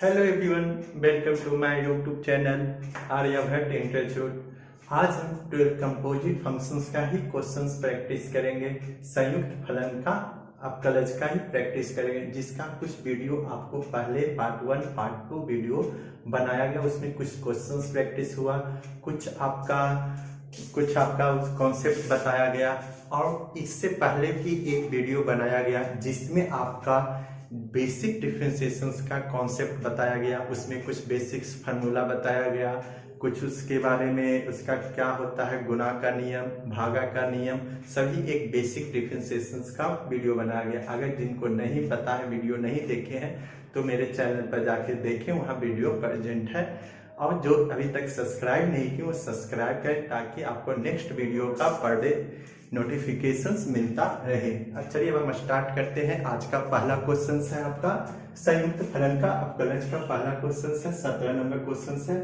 Hello everyone, welcome to my YouTube channel Aryabhatta institute. आज हम 12 composite functions का ही questions practice करेंगे। संयुक्त फलन का आप कलज का ही प्रैक्टिस करेंगे, जिसका कुछ वीडियो आपको पहले पार्ट 1 पार्ट 2 वीडियो बनाया गया। उसमें कुछ क्वेश्चंस प्रैक्टिस हुआ, कुछ आपका कॉन्सेप्ट बताया गया, और इससे पहले भी एक वीडियो बनाया गया जिसमें आपका बेसिक डिफरेंशिएशंस का कॉन्सेप्ट बताया गया। उसमें कुछ बेसिक्स फार्मूला बताया गया, कुछ उसके बारे में उसका क्या होता है, गुणा का नियम, भागा का नियम, सभी एक बेसिक डिफरेंशिएशंस का वीडियो बनाया गया। अगर जिनको नहीं पता है, वीडियो नहीं देखे हैं, तो मेरे चैनल पर जाके देखें, वहाँ वीडियो प्रेजेंट है। और जो अभी तक सब्सक्राइब नहीं किए वो सब्सक्राइब करें, ताकि आपको नेक्स्ट वीडियो का पर डे नोटिफिकेशंस मिलता रहे। चलिए अब हम स्टार्ट करते हैं। आज का पहला क्वेश्चन है आपका संयुक्त फलन का अवकलज का पहला क्वेश्चन है। 17 नंबर क्वेश्चन है।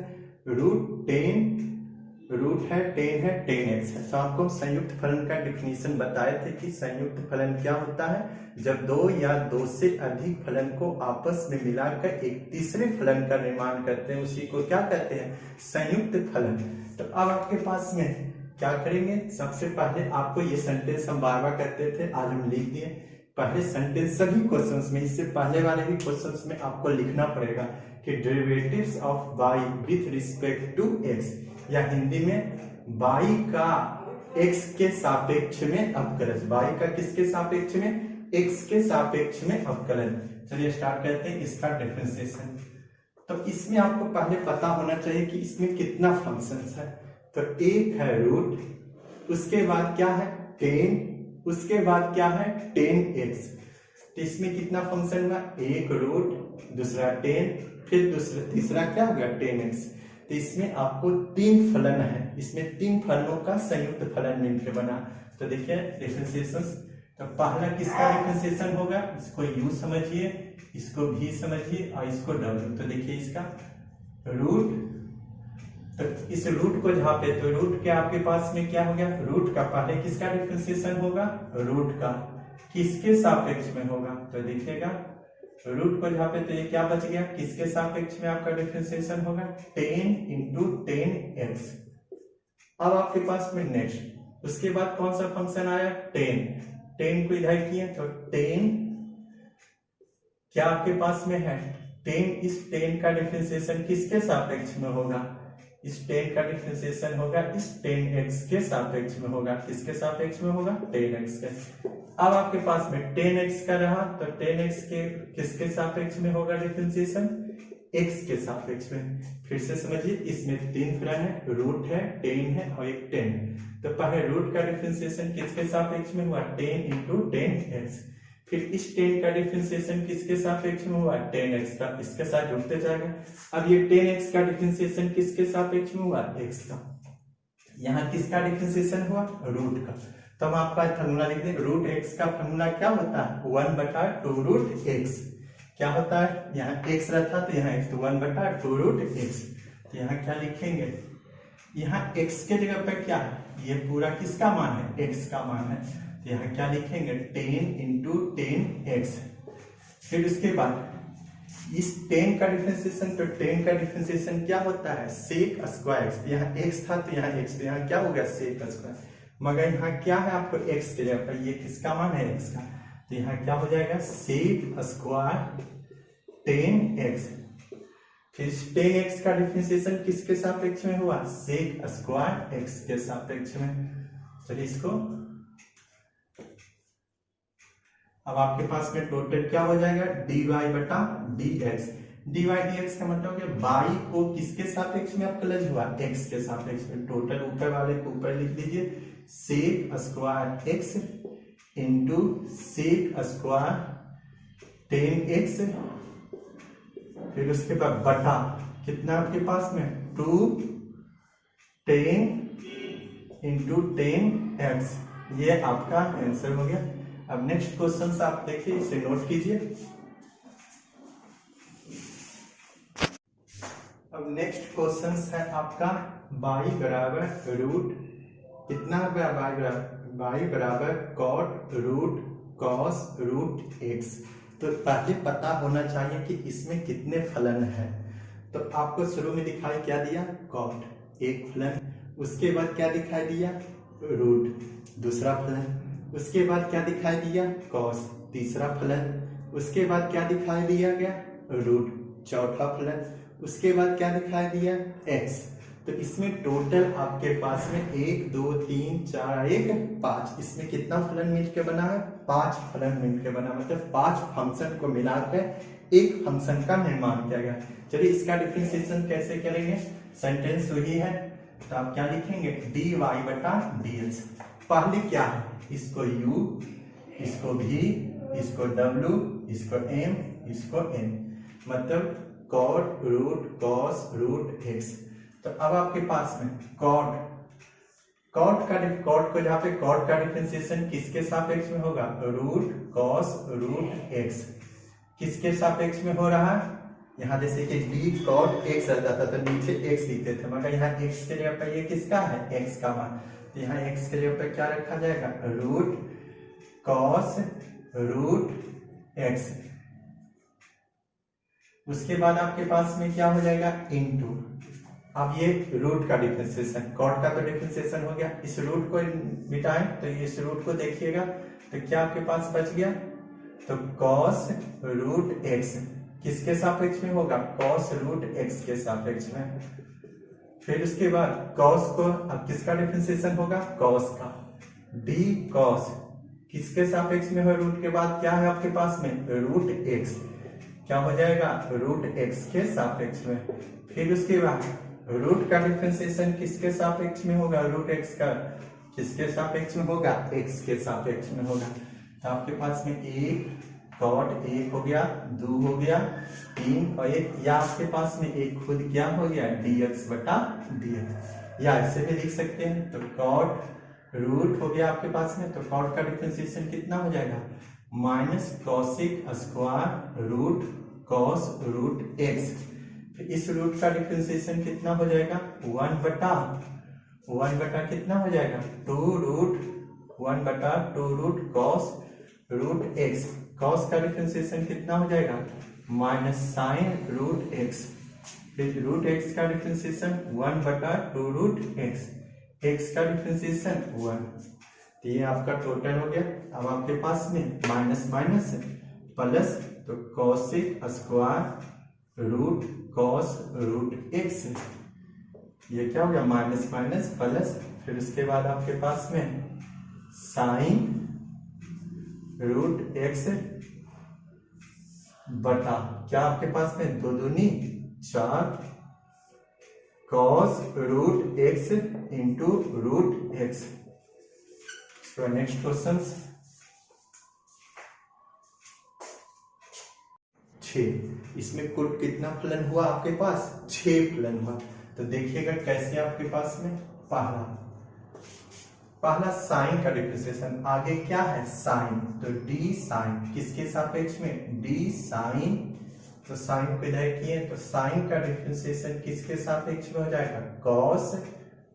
रूट है 10 है 10x है। तो आपको संयुक्त फलन का डिफिनीशन बताए थे कि संयुक्त फलन क्या होता है। जब दो या दो से अधिक फलन को आपस में मिलाकर एक तीसरे फलन का निर्माण करते हैं, उसी को क्या कहते हैं, संयुक्त फलन। तो अब आपके पास में क्या करेंगे, सबसे पहले आपको ये सेंटेंस हम बार बार करते थे, आज हम लिख दिए। पहले सेंटेंस सभी क्वेश्चंस में, इससे पहले वाले भी क्वेश्चंस में आपको लिखना पड़ेगा कि derivatives of y with respect to x, या हिंदी में y का x के सापेक्ष में अवकलज। y का किसके सापेक्ष में, x के सापेक्ष में अवकलन। चलिए स्टार्ट करते हैं इसका डिफरेंशिएशन। तो इसमें आपको पहले पता होना चाहिए कि इसमें कितना फंक्शंस है। तो एक है रूट, उसके बाद क्या है 10, उसके बाद क्या है 10x। तो इसमें कितना फंक्शन हुआ, एक रूट, दूसरा 10, फिर तीसरा क्या होगा 10x। तो इसमें आपको 3 फलन है, इसमें 3 फलनों का संयुक्त फलन मिलकर बना। तो देखिए डिफरेंशिएशन, तो पहला किसका डिफरेंशिएशन होगा, इसको u समझिए, इसको v समझिए और इसको w। तो देखिए इसका रूट, तो इस रूट को जहाँ पे, तो रूट के आपके पास में क्या हो गया, रूट का पहले किसका डिफरेंशिएशन होगा, रूट का किसके सापेक्ष में होगा। तो देखिएगा रूट को जहाँ पे, तो ये क्या बच गया, किसके सापेक्ष में आपका डिफरेंशिएशन होगा, 10 इंटू 10x। अब आपके पास में नेक्स्ट, उसके बाद कौन सा फंक्शन आया 10 को इधर किए, तो 10 क्या आपके पास में है 10, इस 10 का डिफरेंशिएशन किसके सापेक्ष में होगा, इस 10 का डिफरेंशिएशन होगा इस 10x के सापेक्ष में होगा। किसके सापेक्ष में होगा, 10x के। अब आपके पास में 10x का रहा, तो 10x के किसके सापेक्ष में होगा डिफरेंशिएशन, x के सापेक्ष में। फिर से समझिए, इसमें 3 फलन है, रूट है, 10 है और एक 10। तो पहले रूट का डिफरेंशिएशन किसके सापेक्ष में हुआ, 10 इंटू 10x। फिर इस 10 का डिफरेंशिएशन किसके सापेक्ष में हुआ, 10x का, इसके साथ जुड़ते जाएगा। अब ये 10x का डिफरेंशिएशन किसके सापेक्ष में हुआ, x का। यहाँ किसका डिफरेंशिएशन हुआ, रूट का। तो हम आपका फॉर्मूला लिख दें, रूट x का फॉर्मूला क्या होता है, 1/2 रूट x। क्या होता है, यहाँ x रहता तो यहाँ x, तो 1/2 रूट x। तो यहाँ क्या लिखेंगे, यहाँ x के जगह पर क्या है, ये पूरा किसका मान है, x का मान है। तो यहाँ क्या लिखेंगे 10 इंटू 10x। फिर उसके बाद इस 10 का डिफरेंशिएशन, तो 10 का डिफरेंशिएशन क्या होता है, सेक स्क्वायर x। यहाँ x था तो यहाँ x, तो यहाँ क्या हो गया सेक स्क्वायर। मगर यहाँ क्या है आपको x के जगह पर, ये किसका मान है, x का। तो यहाँ क्या हो जाएगा सेक स्क्वायर 10x। फिर 10x का डिफरेंशिएशन किसके सापेक्ष में हुआ, सेक स्क्वायर x के सापेक्ष में। चलिए इसको, अब आपके पास में टोटल क्या हो जाएगा, dy/dx। dy/dx का मतलब है y को किसके सापेक्ष में अवकलज हुआ, x के सापेक्ष में। टोटल ऊपर वाले को ऊपर लिख लीजिए, sec square x into sec square 10x। फिर उसके बाद बटा कितना आपके पास में 2 10 इंटू 10x। ये आपका आंसर हो गया। अब नेक्स्ट क्वेश्चन आप देखिए, इसे नोट कीजिए। अब नेक्स्ट क्वेश्चन है आपका y बराबर रूट कितना हो गया, y बराबर cot root cos root x। तो पहले पता होना चाहिए कि इसमें कितने फलन हैं। तो आपको शुरू में दिखाई क्या दिया, कॉट, एक फलन। उसके बाद क्या दिखाई दिया, रूट, दूसरा फलन। उसके बाद क्या दिखाई दिया, कॉस, तीसरा फलन। उसके बाद क्या दिखाई दिया गया, रूट, चौथा फलन। उसके बाद क्या दिखाई दिया, एक्स। तो इसमें टोटल आपके पास में 1 2 3 4 1 5, इसमें कितना फलन मिलकर बना है, 5 फलन मिलकर बना, मतलब 5 फंक्शन को मिलाकर एक फंक्शन का निर्माण किया गया। चलिए इसका डिफरेंशिएशन कैसे करेंगे, सेंटेंस वही है, तो आप क्या लिखेंगे, dy बटा dx। पहले क्या है, इसको u, इसको v, इसको w, इसको m, इसको n, मतलब cot root cos root x। तो अब आपके पास में कॉट को जहाँ पे कॉट का डिफरेंशिएशन किसके सापेक्ष में होगा, रूट कॉस रूट एक्स। किसके सापेक्ष में हो रहा है, यहाँ जैसे कि डी कॉट एक्स रहता था तो नीचे एक्स लिखते थे, मगर यहाँ एक्स के लिए पर ये किसका है, एक्स का मान। तो यहाँ एक्स के लिए पर क्या रखा जाएगा, रूट कॉस रूट एक्स। उसके बाद आपके पास में क्या हो जाएगा, इनटू, अब ये रूट का डिफरेंशिएशन, कॉट का तो डिफरेंशिएशन हो गया, इस रूट को मिटाएं तो इस रूट को देखिएगा तो क्या आपके पास बच गया, तो कॉस रूट एक्स किसके सापेक्ष में होगा, कॉस रूट एक्स के सापेक्ष में। फिर उसके बाद कॉस को अब किसका डिफरेंशिएशन होगा, कॉस का, डी कॉस किसके सापेक्ष में हो, रूट के बाद क्या है आपके पास में, रूट एक्स, क्या हो जाएगा, रूट एक्स के सापेक्ष में। फिर उसके बाद रूट का डिफरेंशिएशन किसके सापेक्ष में होगा, रूट एक्स का किसके सापेक्ष में होगा, एक्स के सापेक्ष में होगा। तो आपके पास में एक कॉट एक हो गया, 2 हो गया, 3 और 1, या आपके पास में एक खुद क्या हो गया, dx बटा dx, या ऐसे भी लिख सकते हैं। तो कॉट रूट हो गया आपके पास में, तो कॉट का डिफरेंशिएशन कितना हो जाएगा, minus cosec square root cos root x. इस रूट का डिफरेंशिएशन कितना हो जाएगा, 1 बटा कितना हो जाएगा, 2 रूट 1 बटा 2 root cos root x. Cos का डिफरेंशिएशन कितना हो जाएगा, माइनस साइन रूट एक्स। फिर रूट एक्स का डिफरेंशिएशन 1 बटा 2 रूट एक्स, एक्स का डिफरेंशिएशन 1। तो ये आपका टोटल हो गया। अब आपके पास में माइनस माइनस प्लस, तो cosec square root cos root x, ये क्या हो गया, माइनस माइनस प्लस। फिर उसके बाद आपके पास में साइन रूट एक्स बटा क्या आपके पास में 2 दूनी 4 cos root x into root x. Next question 6, इसमें कुल कितना फलन हुआ आपके पास, 6 फलन हुआ। तो देखिएगा कैसे आपके पास में, पहला साइन का डिफरेंशिएशन, आगे क्या है साइन, तो डी साइन किसके सापेक्ष में, डी साइन, तो साइन को इधर किए तो साइन का डिफरेंशिएशन किसके सापेक्ष में हो जाएगा, कॉस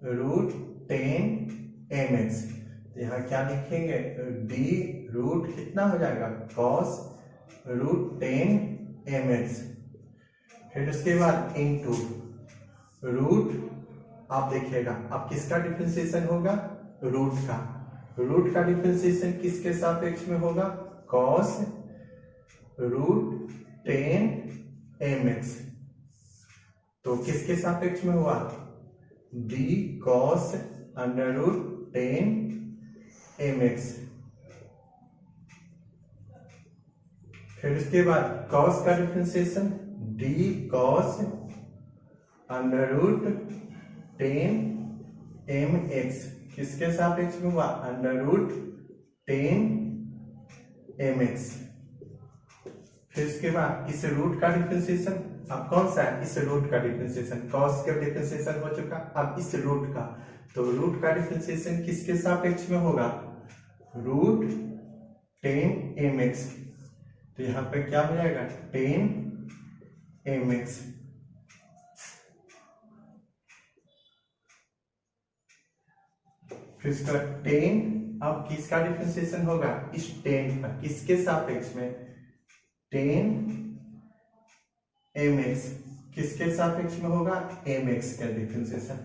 रूट 10 mx। तो यहाँ क्या लिखेंगे, डी रूट कितना हो जाएगा, कॉस रूट 10 mx। फिर उसके बाद इनटू रूट, आप देखिएगा अब किसका डिफरेंशिएशन होगा, रूट का डिफरेंशिएशन किसके सापेक्ष में होगा, कॉस रूट 10 mx। तो किसके सापेक्ष में हुआ, d cos under root 10 mx। फिर उसके बाद कॉस का differentiation d cos under root 10 mx किसके सापेक्ष में हुआ, अंडर रूट 10 mx। फिर उसके बाद इस रूट का डिफरेंशिएशन, अब कौन सा है, इस रूट का डिफरेंशिएशन, कॉस का डिफरेंशिएशन हो चुका, अब इस रूट का, तो रूट का डिफरेंशिएशन किसके सापेक्ष में होगा, रूट 10 mx। तो यहाँ पे क्या हो जाएगा, 10 mx। फिर इसका 10, अब किसका डिफरेंशिएशन होगा, इस 10 का किसके सापेक्ष में, 10 mx किसके सापेक्ष में होगा, mx का डिफरेंशिएशन।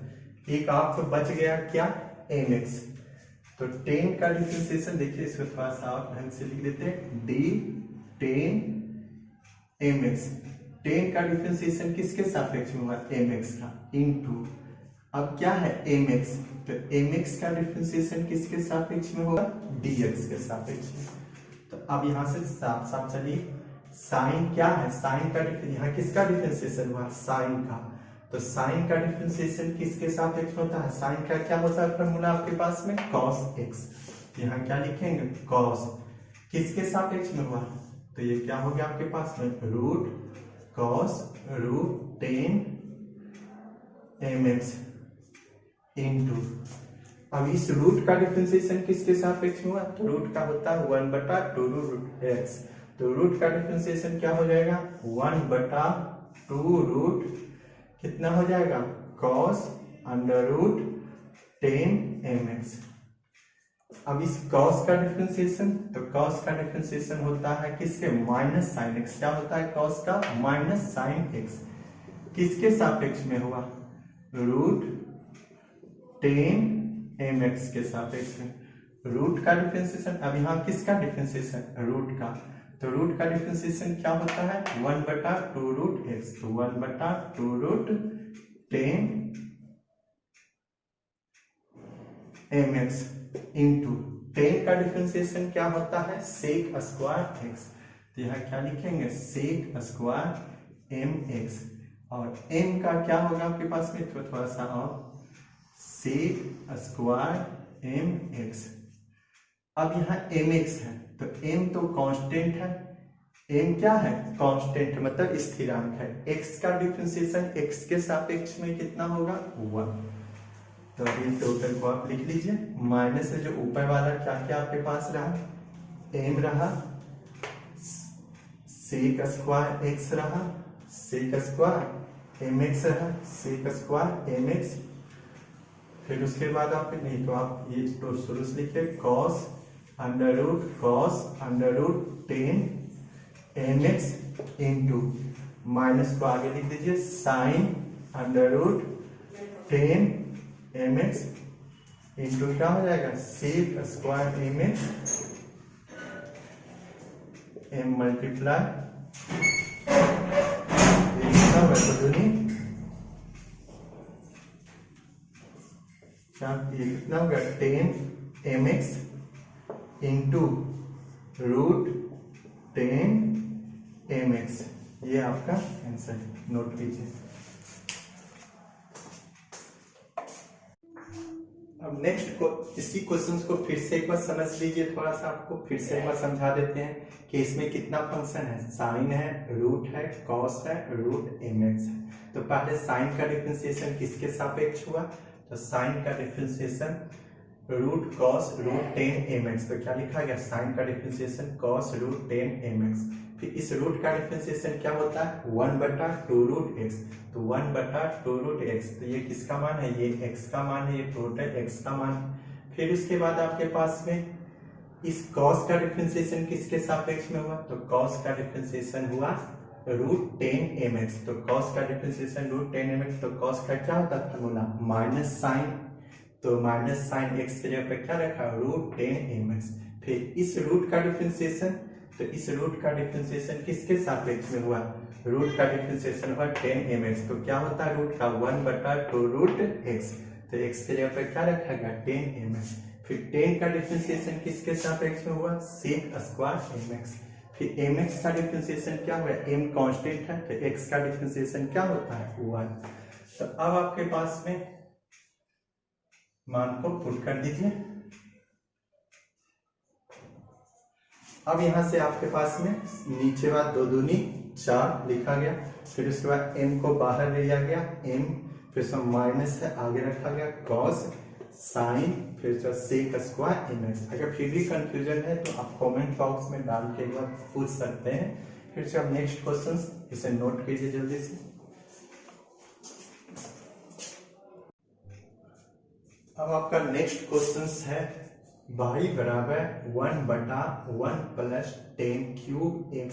एक आपको बच गया क्या, mx। तो 10 का डिफरेंशिएशन देखिए, इसको थोड़ा सा और ढंग से लिख देते हैं, d 10 mx। 10 का डिफरेंशिएशन किसके सापेक्ष में हुआ, mx का, इनटू अब क्या है mx, तो mx का डिफरेंशिएशन किसके सापेक्ष में होगा, dx के सापेक्ष में। तो अब यहां से साफ साफ चलिए, साइन क्या है, साइन का यहाँ किसका डिफरेंशिएशन हुआ, साइन का। तो साइन का डिफरेंशिएशन किसके सापेक्ष में होता है, साइन का क्या होता है फॉर्मूला आपके पास में, cos x। यहाँ क्या लिखेंगे, cos किसके सापेक्ष में हुआ, तो ये क्या हो गया आपके पास में, root cos root 10 mx into, अब इस रूट का डिफरेंशिएशन किसके सापेक्ष में हुआ, तो रूट का होता है 1/2 रूट x। तो रूट का डिफरेंशिएशन क्या हो जाएगा, 1/2 रूट कितना हो जाएगा, cos √10 mx। अब इस cos का डिफरेंशिएशन, तो cos का डिफरेंशिएशन होता है किसके, माइनस साइन x। क्या होता है cos का, माइनस साइन x। किसके सापेक्ष में हुआ, √10 mx के सापेक्ष में। रूट का डिफरेंशिएशन, अब यहाँ किसका डिफरेंशिएशन, रूट का, तो रूट का डिफरेंशिएशन क्या होता है, 1/2 रूट x। तो 1/2 रूट 10 mx इंटू 10 का डिफरेंशिएशन क्या होता है, सेक स्क्वायर x। तो यहाँ क्या लिखेंगे, सेक स्क्वायर mx, और m का क्या होगा आपके पास में, तो थोड़ा सा और, सेक स्क्वायर mx। अब यहाँ mx है, तो m तो कांस्टेंट है, m क्या है, कांस्टेंट मतलब स्थिरांक है। x का डिफरेंशिएशन x के सापेक्ष में कितना होगा, 1। तो अभी टोटल को आप लिख लीजिए, माइनस से जो ऊपर वाला क्या क्या आपके पास रहा, m रहा, सेक स्क्वायर x रहा, सेक स्क्वायर mx रहा, सेक स्क्वायर mx। फिर उसके बाद आप नहीं तो आप ये तो शुरू से लिखिए, cos √10 mx इंटू, माइनस को आगे लिख दीजिए, sin √10 mx इंटू क्या हो जाएगा, sec square mx, m multiply कितना होगा, 10 mx इंटू √10 mx। ये आपका आंसर, नोट कीजिए। अब नेक्स्ट को इसी क्वेश्चन को फिर से एक बार समझ लीजिए, थोड़ा सा आपको फिर से एक बार समझा देते हैं कि इसमें कितना फंक्शन है, साइन है, रूट है, कॉस है, √mx है। तो पहले साइन का डिफरेंशिएशन किसके सापेक्ष हुआ, तो साइन का डिफरेंशिएशन रूट कॉस √10 mx। तो क्या लिखा गया, साइन का डिफरेंशिएशन cos √10 mx। फिर इस रूट का डिफरेंशिएशन क्या होता है, 1/2 रूट x। तो 1/2 रूट x, तो ये किसका मान है, ये x का मान है, ये टोटल x का मान। फिर उसके बाद आपके पास में इस cos का डिफरेंशिएशन किसके सापेक्ष में हुआ, तो cos का डिफरेंशिएशन हुआ √10 mx। तो cos का डिफरेंशिएशन √10 mx, तो cos का क्या होता है फॉर्मूला, माइनस साइन, तो माइनस साइन x के जगह पे क्या रखा, √10 mx। फिर इस रूट का डिफरेंशिएशन, तो इस रूट का डिफरेंशिएशन किसके सापेक्ष में हुआ, रूट का डिफरेंशिएशन हुआ 10 mx। तो क्या होता है रूट का, 1/2 रूट x। तो x के जगह पे क्या रखा गया, 10 mx। फिर 10 का डिफरेंशिएशन किसके सापेक्ष में हुआ, सेक स्क्वायर mx। फिर mx का डिफरेंशिएशन क्या हुआ, m कांस्टेंट है, तो x का डिफरेंशिएशन क्या होता है, 1। तो अब आपके पास में मान को पुट कर दीजिए। अब यहां से आपके पास में नीचे बाद 2 दूनी 4 लिखा गया, फिर उसके बाद m को बाहर ले लिया गया, m फिर सब माइनस है आगे रखा गया, cos साइन फिर सेक स्क्वायर mx। अगर फिर भी कंफ्यूजन है तो आप कमेंट बॉक्स में डाल के एक बार पूछ सकते हैं। फिर से अब नेक्स्ट क्वेश्चन इसे नोट कीजिए जल्दी से। अब आपका नेक्स्ट क्वेश्चन है, y बराबर 1/1 + 10³ x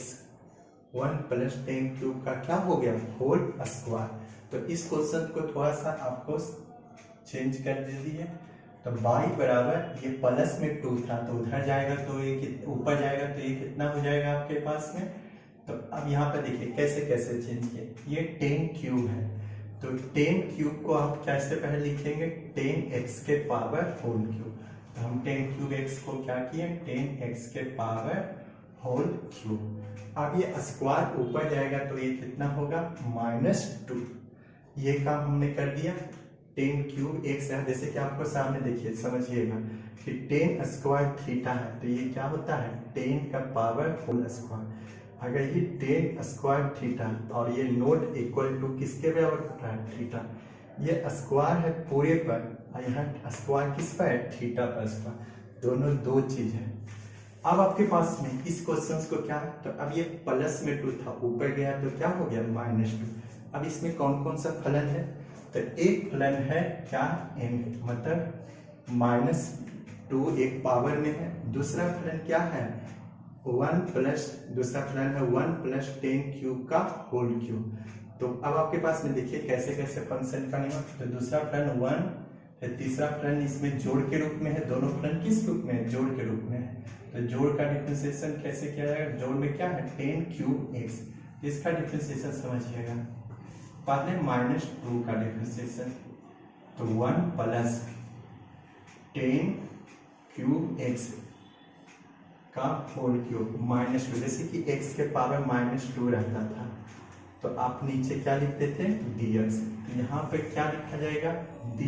1 प्लस 10 क्यूब का क्या हो गया होल स्क्वायर। तो इस क्वेश्चन को थोड़ा सा आपको चेंज कर दीजिए। तो y बराबर ये प्लस में 2 था तो उधर जाएगा तो ये ऊपर जाएगा तो ये कितना हो जाएगा आपके पास में। तो अब यहाँ पर देखिए कैसे कैसे चेंज किए, ये 10 क्यूब है तो 10 क्यूब को आप कैसे पहले लिखेंगे 10x के पावर होल क्यूब। तो हम 10 क्यूब x को क्या किए 10x के पावर होल क्यूब। अब ये स्क्वायर ऊपर जाएगा तो ये कितना होगा -2। ये काम हमने कर दिया। 10 क्यूब x है, जैसे कि आपको सामने देखिए समझिएगा कि 10 स्क्वायर थीटा है तो ये क्या होता है 10 का पावर होल स्क्वायर। अगर ये 10 स्क्वायर थीटा और ये नोट इक्वल टू किसके बराबर होता है थीटा, ये स्क्वायर है पूरे पर और यहाँ स्क्वायर किस पर है थीटा पर स्क्वायर, दोनों दो चीज है। अब आपके पास में इस क्वेश्चन को क्या है, तो अब ये प्लस में 2 था ऊपर गया तो क्या हो गया -2। अब इसमें कौन कौन सा फलन है, तो एक फलन है क्या n मतलब -2 एक पावर में है। दूसरा फलन क्या है 1 प्लस, दूसरा फलन है 1 प्लस 10 क्यूब का होल क्यूब। तो अब आपके पास में देखिए कैसे कैसे फंक्शन का नियम। तो दूसरा फलन 1 है, तीसरा फलन इसमें जोड़ के रूप में है, दोनों फलन किस रूप में है जोड़ के रूप में है। तो जोड़ का डिफरेंशिएशन कैसे किया जाएगा, जोड़ में क्या है 10 क्यूब x, इसका डिफरेंशिएशन समझिएगा। पहले -2 का डिफरेंशिएशन, तो 1 प्लस 10 क्यूब x का होल क्यूब -2, जैसे कि x के पावर -2 रहता था तो आप नीचे क्या लिखते थे dx, यहाँ पे क्या लिखा जाएगा d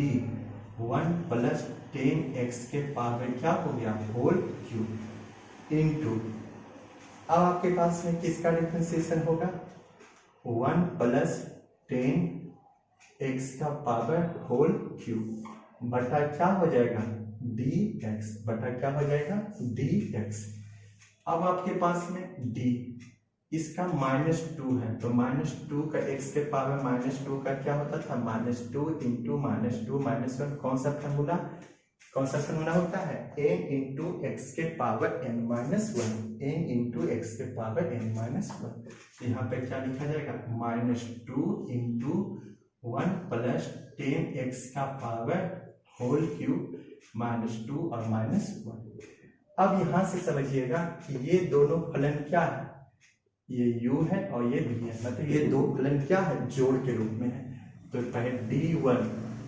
1 प्लस 10x के पावर क्या हो गया होल क्यूब इनटू। अब आपके पास में किसका डिफरेंशिएशन होगा 1 प्लस 10x का पावर होल क्यूब बटा क्या हो जाएगा dx, बटा क्या हो जाएगा dx। अब आपके पास में d इसका -2 है तो -2 का x के पावर -2 का क्या होता था -2 इंटू -2 -1, कौन सा फॉर्मूला होता है n इंटू एक्स के power n-1, n into x के पावर n-1। यहाँ पे क्या लिखा जाएगा -2 इंटू 1 प्लस 10x का पावर होल क्यूब -2 और -1। अब यहाँ से समझिएगा कि ये दोनों फलन क्या है, ये u है और ये v है, मतलब ये दो फलन क्या है जोड़ के रूप में है। तो पहले d1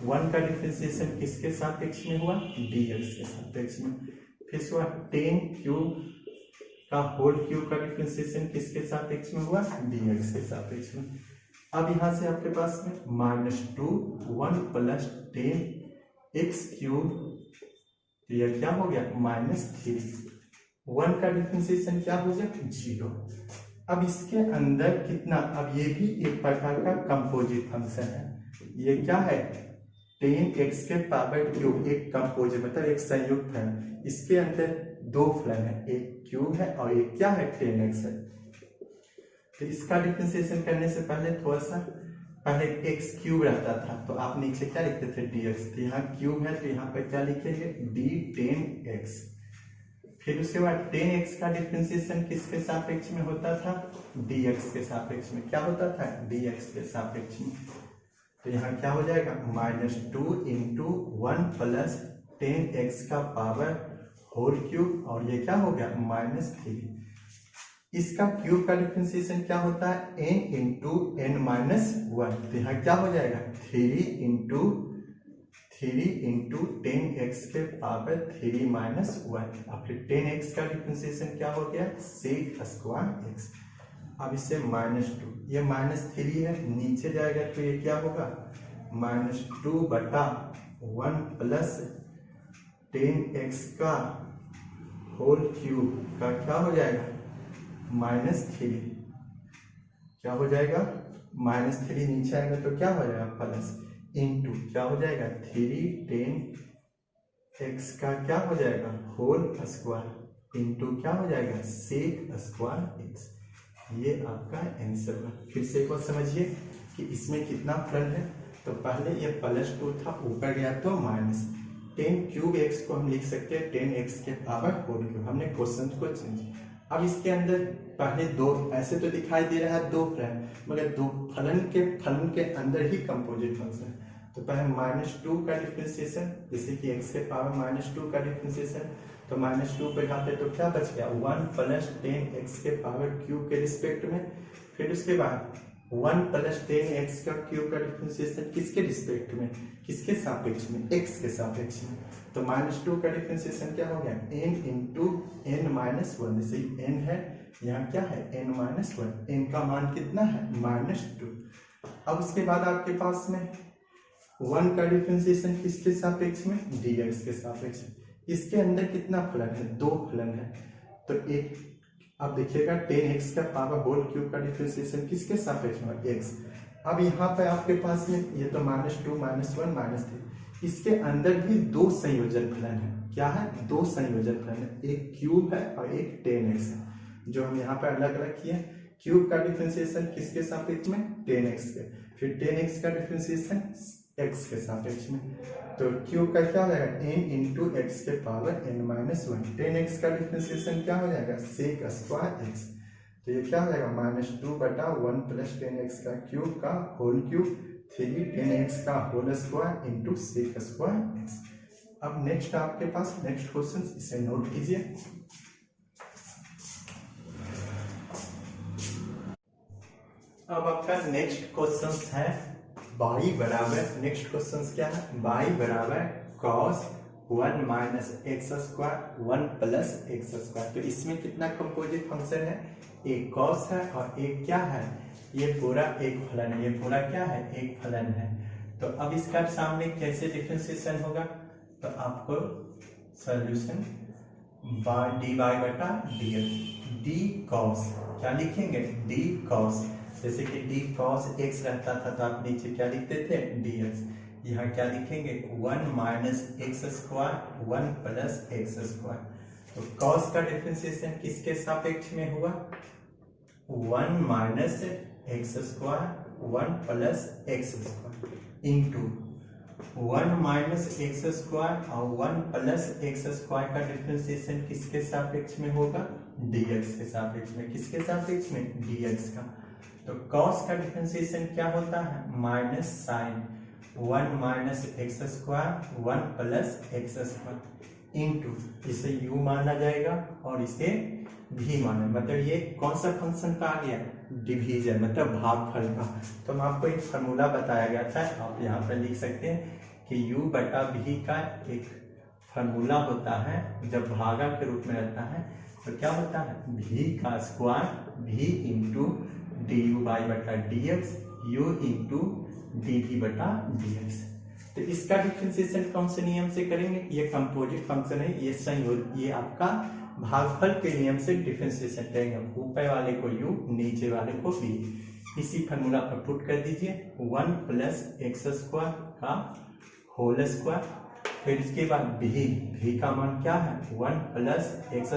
1 का डिफरेंशिएशन किसके सापेक्ष में हुआ dx के सापेक्ष में, फिर हुआ 10 क्यूब का होल क्यूब का डिफरेंशिएशन किसके सापेक्ष में हुआ dx के सापेक्ष में। अब यहाँ से आपके पास में -2 1 प्लस 10x क्यूब, तो यह क्या हो गया -3, 1 का डिफरेंशिएशन क्या हो गया 0। अब इसके अंदर कितना, अब ये भी एक प्रकार का कंपोजिट फंक्शन है, ये क्या है 10x के पावर क्यूब, एक कंपोजिट मतलब एक संयुक्त है, इसके अंदर दो फलन है, एक क्यूब है और एक क्या है 10x है। तो इसका डिफरेंशिएशन करने से पहले थोड़ा सा, पहले x क्यूब रहता था तो आप नीचे क्या लिखते थे dx, तो यहाँ क्यूब है तो यहाँ पे क्या लिखेंगे d10x। फिर उसके बाद 10x का डिफरेंशिएशन किसके सापेक्ष में होता था dx के सापेक्ष में, क्या होता था dx के सापेक्ष में। तो यहाँ क्या हो जाएगा -2 इंटू 1 प्लस 10x का पावर होल क्यूब और ये क्या हो गया -3। इसका क्यूब का डिफरेंशिएशन क्या होता है n इंटू n-1, तो यहाँ क्या हो जाएगा 3 इंटू 10x के पावर 3-1 और फिर 10x का डिफरेंशिएशन क्या हो गया sec स्क्वायर x। अब इससे -2, ये -3 है नीचे जाएगा तो ये क्या होगा -2 बटा 1 प्लस 10x का होल क्यूब का क्या हो जाएगा -3, क्या हो जाएगा -3 नीचे आएगा तो क्या हो जाएगा प्लस इंटू क्या हो जाएगा 3 10x का क्या हो जाएगा होल स्क्वायर इंटू क्या हो जाएगा सेक स्क्वायर x। ये आपका आंसर है। फिर से एक बार समझिए कि इसमें कितना फलन है, तो पहले ये +2 था ऊपर गया तो -10 क्यूब x को हम लिख सकते हैं 10x के पावर होल क्यूब, हमने क्वेश्चन को चेंज। अब इसके अंदर पहले दो ऐसे तो दिखाई दे रहा है दो फलन, मगर दो फलन के अंदर ही कंपोजिट फंक्शन है। तो पहले -2 का डिफरेंशिएशन, जैसे कि x के पावर -2 का डिफरेंशिएशन, तो -2 पे घाते तो क्या बच गया 1 + 10x के पावर क्यूब के रिस्पेक्ट में। फिर उसके बाद 1 + 10x का क्यूब का डिफरेंशिएशन किसके रिस्पेक्ट में, किसके सापेक्ष में, x के सापेक्ष में। तो -2 का डिफरेंशिएशन क्या हो गया n × n-1, जैसे n है यहाँ क्या है n-1, n का मान कितना है -2। अब उसके बाद आपके पास में 1 का डिफरेंशिएशन किसके सापेक्ष में, dx के सापेक्ष में। इसके अंदर कितना फलन है, दो फलन है। तो एक अब देखिएगा 10x का पावर होल क्यूब का डिफरेंशिएशन किसके सापेक्ष में, x। अब यहाँ पे आपके पास में ये तो -2 -1 -3, इसके अंदर भी दो संयोजन फलन है। क्या है, दो संयोजन फलन है, एक क्यूब है और एक 10x है, जो हम यहाँ पे अलग अलग किए। क्यूब का डिफरेंशिएशन किसके सापेक्ष में, 10x के। फिर 10x का डिफरेंशिएशन x के सापेक्ष में। तो क्यूब का क्या हो जाएगा n × x के पावर n-1। 10x का डिफरेंशिएशन क्या हो जाएगा sec²x। तो ये क्या हो जाएगा -2/1 + 10x का क्यूब का होल क्यूब 3 10x का होल स्क्वायर × sec²x। अब नेक्स्ट आपके पास नेक्स्ट क्वेश्चन, इसे नोट कीजिए। अब आपका नेक्स्ट क्वेश्चन है y बराबर, नेक्स्ट क्वेश्चन क्या है, y बराबर cos 1 - x², 1 + x²। तो इसमें कितना कंपोजिट फंक्शन है, एक cos है और एक क्या है, ये पूरा एक फलन है, ये पूरा क्या है एक फलन है। तो अब इसका सामने कैसे डिफरेंशिएशन होगा, तो आपको सॉल्यूशन dy/dx, d cos क्या लिखेंगे, d cos, जैसे कि d cos x रहता था तो आप नीचे क्या लिखते थे dx, यहाँ क्या लिखेंगे 1 - x², 1 + x²। तो cos का डिफरेंशिएशन किसके सापेक्ष में हुआ, 1 - x², 1 + x² इंटू 1 - x² और 1 + x² का डिफरेंशिएशन किसके सापेक्ष में होगा, dx के सापेक्ष में। किसके सापेक्ष में, dx का। तो cos का डिफरेंशिएशन क्या होता है, -sin 1 - x², 1 + x² इंटू, इसे u माना जाएगा और इसे v माना, मतलब ये कौन सा फंक्शन का आ गया, डिवीजन, मतलब भागफल का। तो हम आपको एक फार्मूला बताया गया था, आप यहाँ पर लिख सकते हैं कि u/v का एक फार्मूला होता है जब भागा के रूप में रहता है, तो क्या होता है v का square v × du/dx, u × dv/dx। तो इसका डिफरेंशिएशन कौन से नियम से करेंगे, ये कंपोजिट फंक्शन है, ये संयोग, ये आपका भागफल के नियम से डिफरेंशिएशन करेंगे। ऊपर वाले को u, नीचे वाले को v। इसी फार्मूला पर पुट कर दीजिए 1 + x² का होल स्क्वायर, फिर इसके बाद v का मान क्या है 1 + x²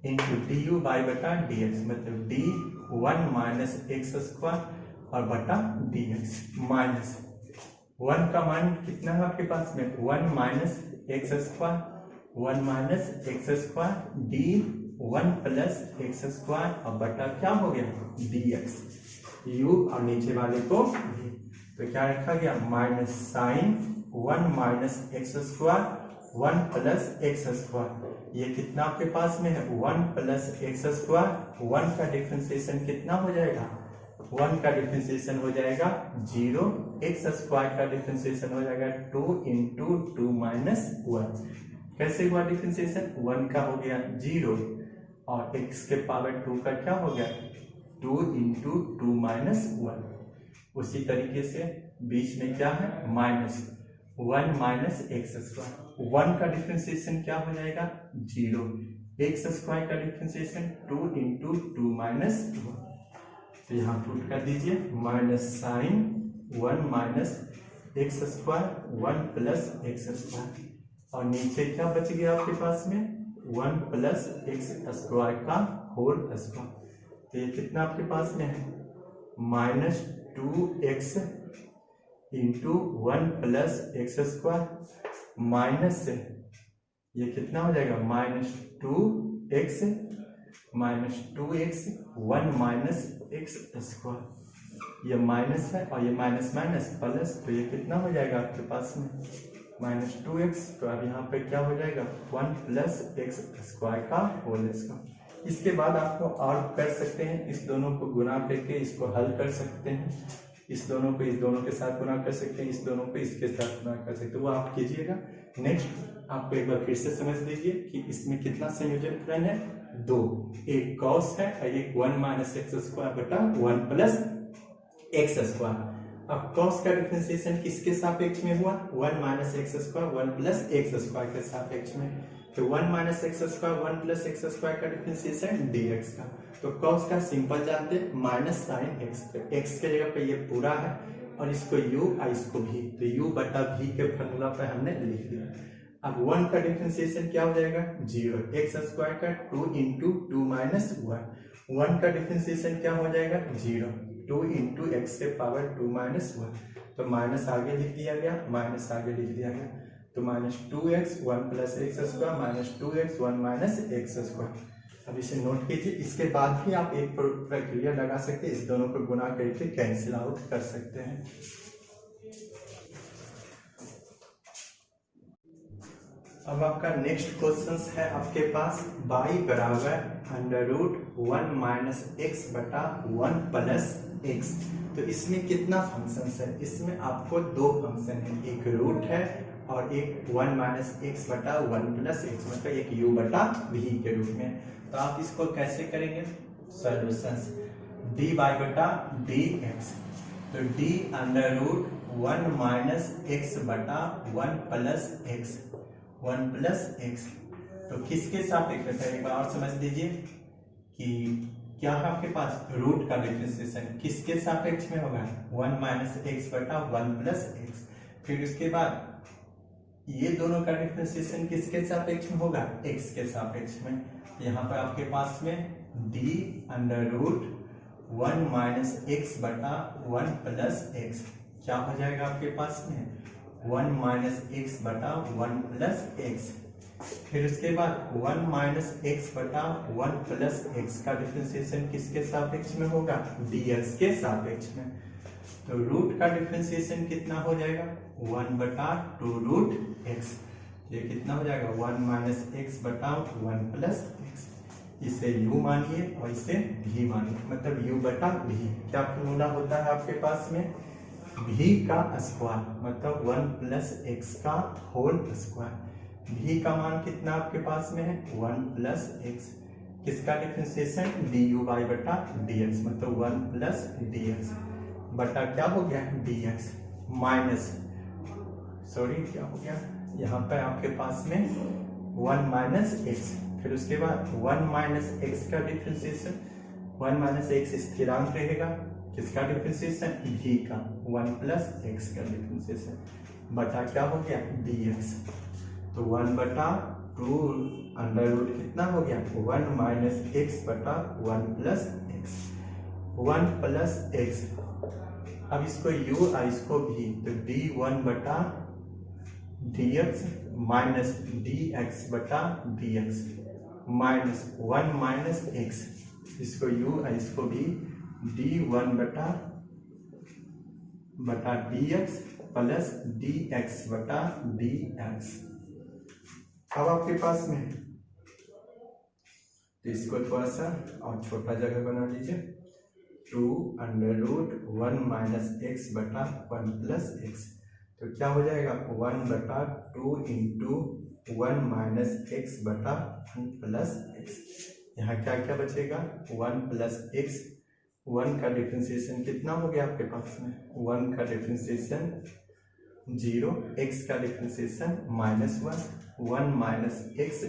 × du/dx, मतलब d 1 - x² और बटा dx, माइनस 1 का मान कितना है आपके पास में 1 - x², 1 - x² d 1 + x² और बटा क्या हो गया dx, u और नीचे वाले को v। तो क्या रखा गया -sin 1 - x², 1 + x²। ये कितना आपके पास में है 1 + x², 1 का डिफरेंशिएशन कितना हो जाएगा, 1 का डिफरेंशिएशन हो जाएगा 0, x² का डिफरेंशिएशन हो जाएगा 2 × 2 - 1। कैसे हुआ डिफरेंशिएशन, 1 का हो गया 0 और x के पावर 2 का क्या हो गया 2 × 2 - 1। उसी तरीके से बीच में क्या है -1 - x², 1 का डिफरेंशिएशन क्या हो जाएगा 0, x² का डिफरेंशिएशन 2 × 2 - 1। तो यहाँ पुट कर दीजिए -sin 1 - x², 1 + x² और नीचे क्या बच गया आपके पास में 1 + x² का होल स्क्वायर। तो ये कितना आपके पास में है -2x × 1 + x² माइनस से ये कितना हो जाएगा -2x minus 2x 1 minus x square, ये माइनस है और ये माइनस माइनस प्लस, तो ये कितना हो जाएगा आपके पास में माइनस 2x। तो अब यहाँ पे क्या हो जाएगा 1 प्लस एक्स स्क्वायर का होल स्क्वायर। इसके बाद आपको और कर सकते हैं, इस दोनों को गुना करके इसको हल कर सकते हैं, इस दोनों को इस दोनों के साथ गुना कर सकते हैं, इस दोनों को इसके साथ गुना कर सकते हैं, वो आप कीजिएगा। नेक्स्ट आपको एक बार फिर से समझ लीजिए कि इसमें कितना संयोजन फलन है, 2, एक कॉस है और एक 1 माइनस एक्स स्क्वायर बटा 1 प्लस एक्स स्क्वायर। अब कॉस का डिफरेंशिएशन किसके सापेक्ष में हुआ, 1 minus x square 1 plus x square के सापेक्ष में। तो 1 minus x square 1 plus x square का डिफरेंशिएशन dx का। तो कॉस का सिंपल जानते हैं माइनस साइन एक्स, तो एक्स के जगह पे ये पूरा है और इसको u और इसको v, तो u बटा v के फॉर्मूला पे हमने लिख दिया। अब 1 का डिफरेंशिएशन क्या हो जाएगा 0, एक्स स्क्वायर का 2 इंटू 2 माइनस 1 का डिफरेंशिएशन क्या हो जाएगा 0, 2 इंटू एक्स के पावर 2 माइनस 1, तो माइनस आगे लिख दिया गया, माइनस आगे लिख दिया गया, तो minus 2x 1 plus x square minus 2x 1 minus x square. अब इसे नोट कीजिए, इसके बाद भी आप एक प्रक्रिया लगा सकते हैं, इस दोनों को गुना करके कैंसिल आउट कर सकते हैं। अब आपका नेक्स्ट क्वेश्चन है आपके पास y बराबर अंडर रूट 1 माइनस एक्स बटा 1 प्लस एक्स। तो इसमें कितना फंक्शन है, इसमें आपको दो फंक्शन है, एक रूट है और एक 1 माइनस एक्स बटा 1 प्लस एक्स, मतलब एक u बटा v के रूप में। तो आप इसको कैसे करेंगे, सॉल्यूशंस dy बटा dx, तो d under root 1 minus x बटा 1 प्लस एक्स 1 प्लस एक्स, तो किसके सापेक्ष में है, एक बार और समझ लीजिए कि क्या है आपके पास रूट का डिफरेंशिएशन किसके सापेक्ष में होगा 1 माइनस एक्स बटा 1 प्लस एक्स। फिर उसके बाद ये दोनों का डिफरेंशिएशन किसके सापेक्ष में होगा x के सापेक्ष में। यहाँ पर आपके पास में d under root 1 minus x बटा 1 प्लस एक्स क्या हो जाएगा आपके पास में 1 माइनस एक्स बटा 1 प्लस एक्स। फिर उसके बाद 1 माइनस एक्स बटा 1 प्लस एक्स का डिफरेंशिएशन किसके सापेक्ष में होगा dx के सापेक्ष में। तो रूट का डिफरेंशिएशन कितना हो जाएगा 1 बटा 2 रूट एक्स, ये कितना हो जाएगा 1 माइनस एक्स बटा 1 प्लस एक्स। इसे u मानिए और इसे v मानिए, मतलब u बटा v। क्या फॉर्मूला होता है आपके पास में v का स्क्वायर, मतलब 1 प्लस एक्स का होल स्क्वायर। v का मान कितना आपके पास में है 1 प्लस एक्स, किसका डिफरेंशिएशन du बाई बटा dx, मतलब 1 प्लस dx बटा क्या हो गया dx माइनस, सॉरी क्या हो गया यहाँ पे आपके पास में 1 माइनस एक्स। फिर उसके बाद 1 माइनस एक्स का डिफरेंशिएशन, 1 माइनस एक्स स्थिरांक रहेगा, किसका डिफरेंशिएशन v का 1 प्लस एक्स का डिफरेंशिएशन बटा क्या हो गया dx, तो 1 बटा 2 अंडर रूट कितना हो गया 1 माइनस एक्स बटा 1 प्लस एक्स 1 प्लस एक्स। अब इसको u और इसको v, तो d1 बटा dx माइनस dx बटा dx माइनस 1 माइनस x, इसको u और इसको v d1 बटा dx प्लस dx बटा dx। अब आपके पास में तो इसको थोड़ा सा और छोटा जगह बना लीजिए, 2 अंडर रूट 1 माइनस एक्स बटा 1 प्लस एक्स, तो क्या हो जाएगा 1 बटा 2 इंटू 1 माइनस एक्स बटा 1 प्लस एक्स। यहाँ क्या क्या बचेगा 1 प्लस एक्स, 1 का डिफरेंशिएशन कितना हो गया आपके पास में 1 का डिफरेंशिएशन 0, x का डिफरेंशिएशन -1, 1 माइनस एक्स,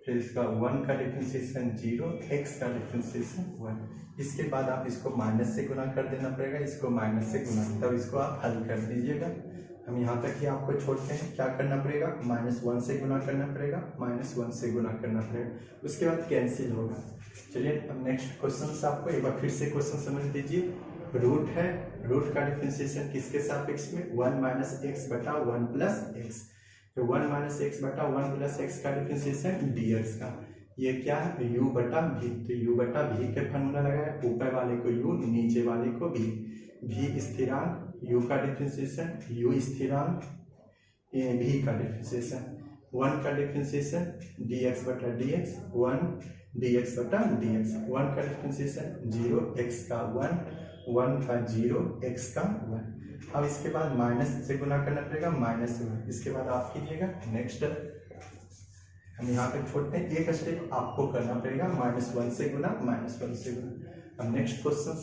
फिर इसका 1 का डिफरेंशिएशन 0, x का डिफरेंशिएशन 1। इसके बाद आप इसको माइनस से गुना कर देना पड़ेगा, इसको माइनस से गुना, तब इसको आप हल कर दीजिएगा। हम यहाँ तक ही आपको छोड़ते हैं, क्या करना पड़ेगा -1 से गुना करना पड़ेगा, -1 से गुना करना पड़ेगा, उसके बाद कैंसिल होगा। चलिए अब नेक्स्ट क्वेश्चन आपको एक बार फिर से क्वेश्चन समझ लीजिए। रूट है, रूट का डिफरेंशिएशन किसके सापेक्ष में 1 माइनस एक्स बटा 1 प्लस एक्स, तो 1 माइनस एक्स बटा 1 प्लस एक्स का डिफरेंशिएशन dx का, ये क्या है, u बटा v। तो u बटा v के फॉर्मूला लगाया, ऊपर वाले को u, नीचे वाले को v। v स्थिरांक, u का डिफरेंशिएशन, u स्थिरांक, v का डिफरेंशिएशन, 1 का डिफरेंशिएशन dx बटा dx, 1 dx बटा dx, 1 का डिफरेंशिएशन 0, x का 1, 1 का 0, x का 1। अब इसके बाद माइनस से गुना करना पड़ेगा, -1। इसके बाद आप कीजिएगा नेक्स्ट, हम यहाँ पे छोड़ते हैं, एक स्टेप आपको करना पड़ेगा, -1 से गुना, -1 से गुना। अब नेक्स्ट क्वेश्चन,